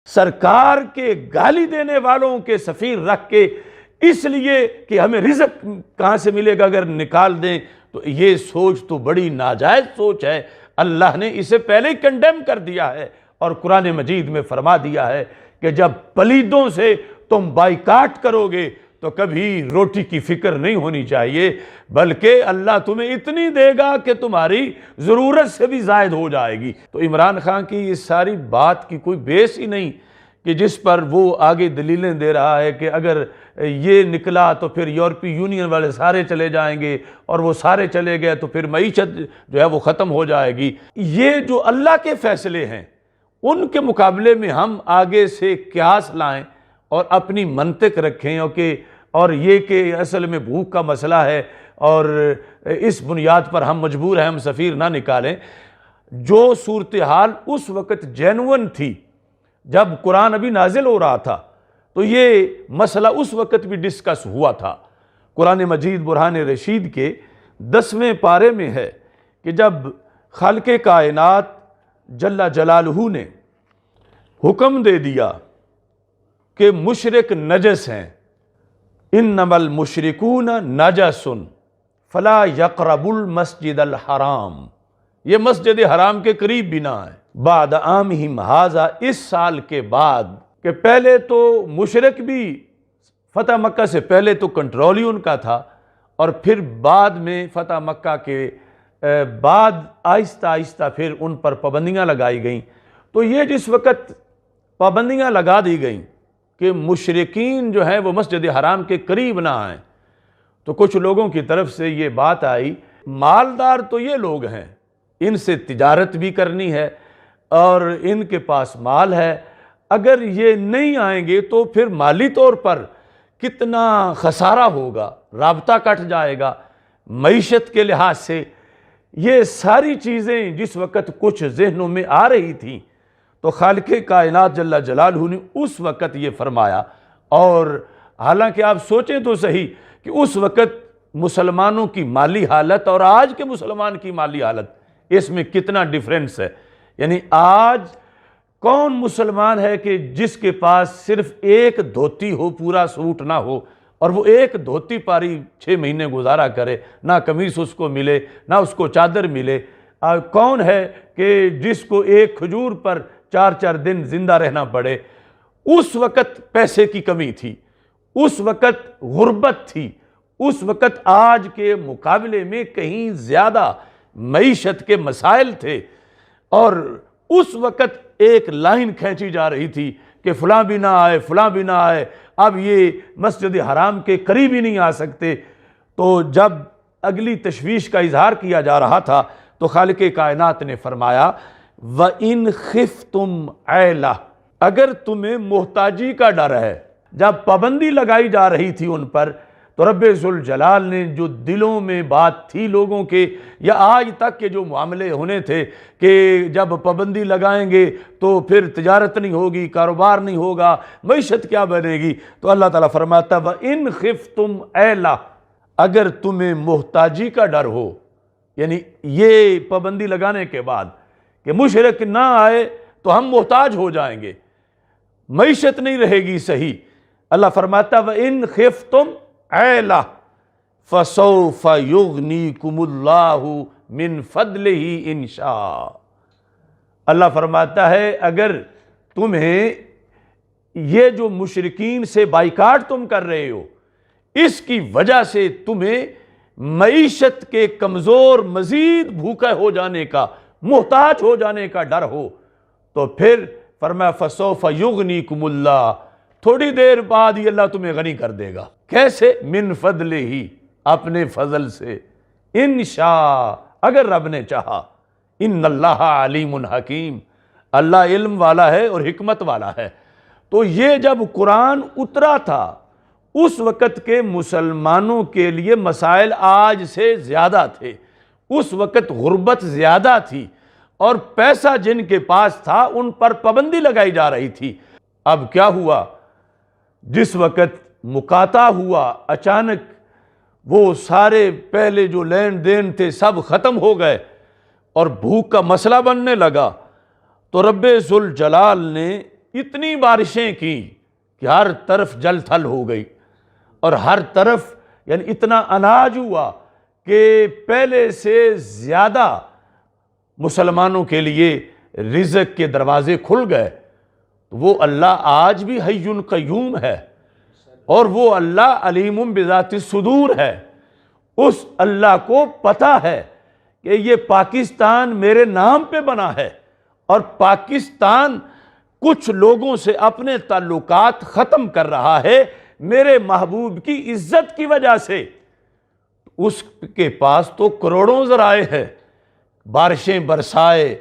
سرکار کے گالی دینے والوں کے سفیر رکھ کے اس لیے کہ ہمیں رزق کہاں سے ملے گا اگر نکال دیں، تو یہ سوچ تو بڑی ناجائز سوچ ہے۔ اللہ نے اسے پہلے ہی کنڈیم کر دیا ہے اور قرآن مجید میں فرما دیا ہے کہ جب پلیدوں سے تم بائیکاٹ کرو گے تو کبھی روٹی کی فکر نہیں ہونی چاہیے، بلکہ اللہ تمہیں اتنی دے گا کہ تمہاری ضرورت سے بھی زائد ہو جائے گی۔ تو عمران خان کی اس ساری بات کی کوئی بیس ہی نہیں کہ جس پر وہ آگے دلیلیں دے رہا ہے کہ اگر یہ نکلا تو پھر یورپی یونین والے سارے چلے جائیں گے، اور وہ سارے چلے گئے تو پھر معیشت جو ہے وہ ختم ہو جائے گی۔ یہ جو اللہ کے فیصلے ہیں ان کے مقابلے میں ہم آگے سے قیاس لائیں اور اپنی منطق رکھیں، اور یہ کہ اصل میں بھوک کا مسئلہ ہے اور اس بنیاد پر ہم مجبور ہیں ہم سفیر نہ نکالیں۔ جو صورتحال اس وقت جینون تھی جب قرآن ابھی نازل ہو رہا تھا، تو یہ مسئلہ اس وقت بھی ڈسکس ہوا تھا۔ قرآن مجید برہان رشید کے 10ویں پارے میں ہے کہ جب خالق کائنات جل جلالہ نے حکم دے دیا کہ مشرک نجس ہیں، انما المشرکون نجس فلا یقربوا المسجد الحرام، یہ مسجد حرام کے قریب بھی نہ آئے، بعد عامہم ھذا، اس سال کے بعد، کہ پہلے تو مشرک بھی فتح مکہ سے پہلے تو کنٹرول ہی ان کا تھا، اور پھر بعد میں فتح مکہ کے بعد آہستہ آہستہ پھر ان پر پابندیاں لگائی گئیں۔ تو یہ جس وقت پابندیاں لگا دی گئیں کہ مشرکین جو ہیں وہ مسجد حرام کے قریب نہ آئیں، تو کچھ لوگوں کی طرف سے یہ بات آئی، مالدار تو یہ لوگ ہیں، ان سے تجارت بھی کرنی ہے اور ان کے پاس مال ہے، اگر یہ نہیں آئیں گے تو پھر مالی طور پر کتنا خسارہ ہوگا، رابطہ کٹ جائے گا معیشت کے لحاظ سے۔ یہ ساری چیزیں جس وقت کچھ ذہنوں میں آ رہی تھیں تو خالق کائنات جل جلالہ نے اس وقت یہ فرمایا۔ اور حالانکہ آپ سوچیں تو صحیح کہ اس وقت مسلمانوں کی مالی حالت اور آج کے مسلمان کی مالی حالت، اس میں کتنا ڈیفرنس ہے۔ یعنی آج کون مسلمان ہے کہ جس کے پاس صرف ایک دھوتی ہو، پورا سوٹ نہ ہو، اور وہ ایک دھوتی پاری 6 مہینے گزارا کرے، نہ قمیص اس کو ملے نہ اس کو چادر ملے؟ کون ہے کہ جس کو ایک کھجور پر 4 دن زندہ رہنا پڑے؟ اس وقت پیسے کی کمی تھی، اس وقت غربت تھی، اس وقت آج کے مقابلے میں کہیں زیادہ معیشت کے مسائل تھے، اور اس وقت ایک لائن کھینچی جا رہی تھی کہ فلاں بھی نہ آئے، فلاں بھی نہ آئے، اب یہ مسجد حرام کے قریب ہی نہیں آ سکتے۔ تو جب اگلی تشویش کا اظہار کیا جا رہا تھا تو خالق کائنات نے فرمایا وَإِنْ خِفْتُمْ عَيْلَةً، اگر تمہیں محتاجی کا ڈر ہے۔ جب پابندی لگائی جا رہی تھی ان پر تو رب ذوالجلال نے جو دلوں میں بات تھی لوگوں کے، یا آج تک کے جو معاملے ہونے تھے کہ جب پابندی لگائیں گے تو پھر تجارت نہیں ہوگی، کاروبار نہیں ہوگا، معیشت کیا بنے گی، تو اللہ تعالیٰ فرماتا وَإِنْ خِفْتُمْ عَيْلَةً، اگر تمہیں محتاجی کا ڈر ہو، یعنی یہ پابندی لگانے کے بعد کہ مشرک نہ آئے تو ہم محتاج ہو جائیں گے، معیشت نہیں رہے گی صحیح، اللہ فرماتا وَإِنْ خِفْتُمْ عَيْلَةً فَسَوْفَ يُغْنِيكُمُ اللَّهُ مِنْ فَضْلِهِ إِنْ شَاءَ۔ اللہ فرماتا ہے اگر تمہیں یہ جو مشرکین سے بائیکاٹ تم کر رہے ہو، اس کی وجہ سے تمہیں معیشت کے کمزور، مزید بھوکا ہو جانے کا، محتاج ہو جانے کا ڈر ہو، تو پھر فرمایا فَسَوْفَ يُغْنِيكُمُ اللَّهُ، تھوڑی دیر بعد ہی اللہ تمہیں غنی کر دے گا۔ کیسے؟ من فضلہ، اپنے فضل سے، انشاء، اگر رب نے چاہا۔ ان اللہ علیم حکیم، اللہ علم والا ہے اور حکمت والا ہے۔ تو یہ جب قرآن اترا تھا اس وقت کے مسلمانوں کے لیے مسائل آج سے زیادہ تھے، اس وقت غربت زیادہ تھی، اور پیسہ جن کے پاس تھا ان پر پابندی لگائی جا رہی تھی۔ اب کیا ہوا؟ جس وقت مقاطع ہوا، اچانک وہ سارے پہلے جو لین دین تھے سب ختم ہو گئے اور بھوک کا مسئلہ بننے لگا، تو رب ذوالجلال نے اتنی بارشیں کی کہ ہر طرف جل تھل ہو گئی، اور ہر طرف یعنی اتنا اناج ہوا کہ پہلے سے زیادہ مسلمانوں کے لیے رزق کے دروازے کھل گئے۔ وہ اللہ آج بھی حی قیوم ہے، اور وہ اللہ علیم بذات الصدور ہے۔ اس اللہ کو پتہ ہے کہ یہ پاکستان میرے نام پہ بنا ہے، اور پاکستان کچھ لوگوں سے اپنے تعلقات ختم کر رہا ہے میرے محبوب کی عزت کی وجہ سے۔ اس کے پاس تو کروڑوں ذرائع ہے، بارشیں برسائے،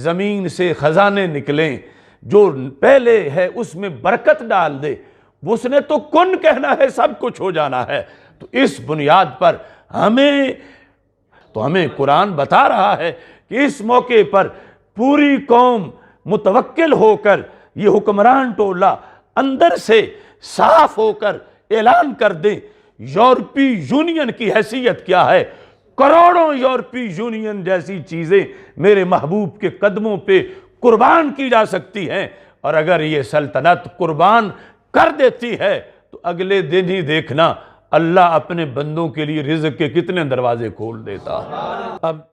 زمین سے خزانے نکلیں، جو پہلے ہے اس میں برکت ڈال دے، اس نے تو کن کہنا ہے، سب کچھ ہو جانا ہے۔ تو اس بنیاد پر ہمیں قرآن بتا رہا ہے کہ اس موقع پر پوری قوم متوکل ہو کر، یہ حکمران ٹولہ اندر سے صاف ہو کر اعلان کر دیں یورپی یونین کی حیثیت کیا ہے۔ کروڑوں یورپی یونین جیسی چیزیں میرے محبوب کے قدموں پہ قربان کی جا سکتی ہیں، اور اگر یہ سلطنت قربان کر دیتی ہے تو اگلے دن ہی دیکھنا اللہ اپنے بندوں کے لیے رزق کے کتنے دروازے کھول دیتا ہے۔ اب